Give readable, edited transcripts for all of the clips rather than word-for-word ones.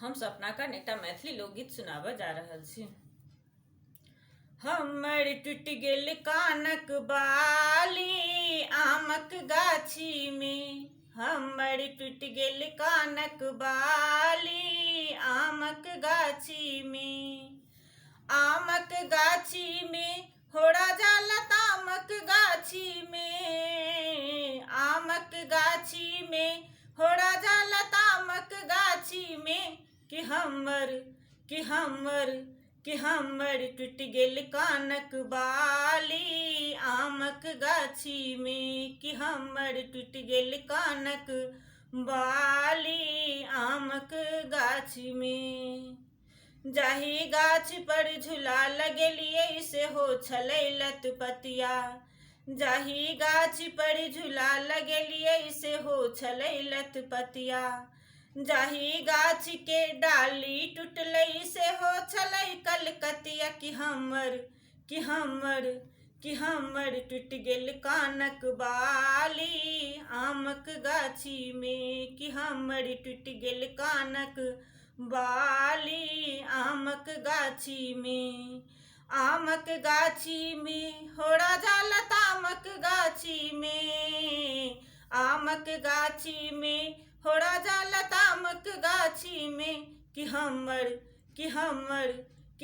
हम सपना का एकटा मैथिली लोकगीत सुनाबऽ जा रहल छी। हमर टूटि गेल कानक बाली आमक गाछी में, हमर टूटि गेल कानक बाली आमक गाछी में। आमक गाछी में होड़ा जाला तामक गाछी में, आमक गाछी में होड़ा जाला तामक गाछी में। कि हमर टूटि गेल कानक बाली आमक गाछी में, कि हमर टूटि गेल कानक बाली आमक गाछी में। जाही गाछ पर झूला लगेलिए से हो छलै लत पतिया, जाही गाछ पर झूला लगेलिए से हो छलै लत पतिया। जाही गाछ के डाली टूटलै से हो छलै कलकतिया। कि हमर टूटि गेल कानक बाली आमक गाछी में, कि हमर टूटि गेल कानक बाली आमक गाछी में। आमक गाछी में होड़ा जाला तामक गाछी में, आमक गाछी में होड़ा जाला तामक गाछी में। कि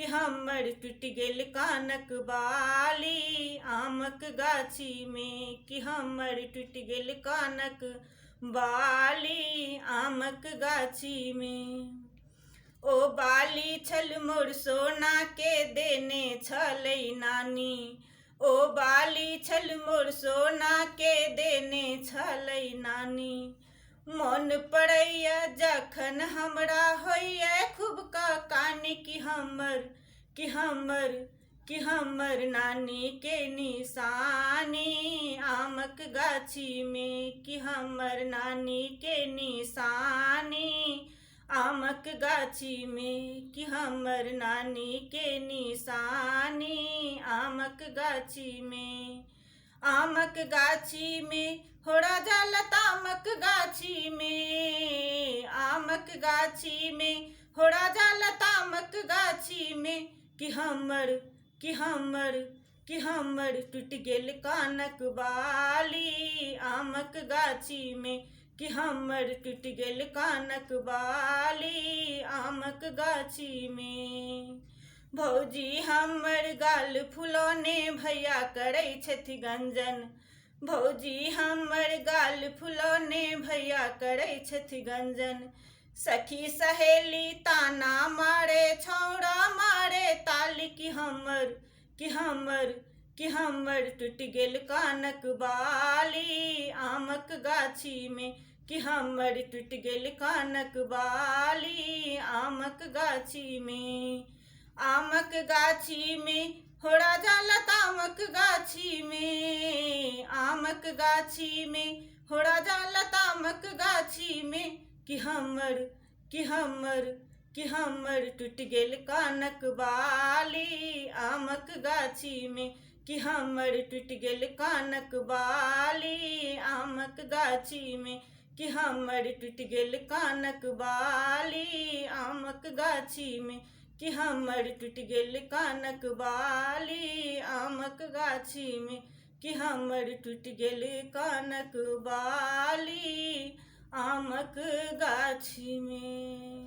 हमर टूटि गेल कानक बाली आमक गाछी में, कि हमर टूटि गेल कानक बाली आमक गाछी में। ओ बाली छल मोर सोना के देने छलै नानी, ओ बाली छल मोर सोना के देने छलै नानी। मन पड़ैया जखन हमरा होइया खूब का कानी, कि हमर नानी के निशानी आमक गाछी में, कि हमर नानी के निशानी आमक गाछी में। कि हमर नानी के निशानी आमक गाछी में। आमक गाछी में होड़ा जाला तामक गाछी में, आमक गाछी में होड़ा जाला तामक गाछी में। कि हमर टूटि गेल कानक बाली आमक गाछी में, कि हमर टूटि गेल कानक बाली आमक गाछी में। भौजी हमर गाल फुलौने भैया करै छथि गंजन, भौजी हमर गाल फुलौने भैया करै छथि गंजन। सखी सहेली ताना मारे छौड़ा मारे ताली, कि हमर टूटि गेल कानक बाली आमक गाछी में, कि हमर टूटि गेल कानक बाली आमक गाछी में। आमक गाछी में होड़ा जाला तामक गाछी में, आमक गाछी में होड़ा जाला तामक गाछी में। कि हमर टूटि गेल कानक बाली आमक गाछी में, कि हमर टूटि गेल कानक बाली आमक गाछी में। कि हमर टूटि गेल कानक बाली आमक गाछी में, कि हमर टूटि गेल कानक बाली आमक गाछी में। कि हमर टूटि गेल कानक बाली आमक गाछी में।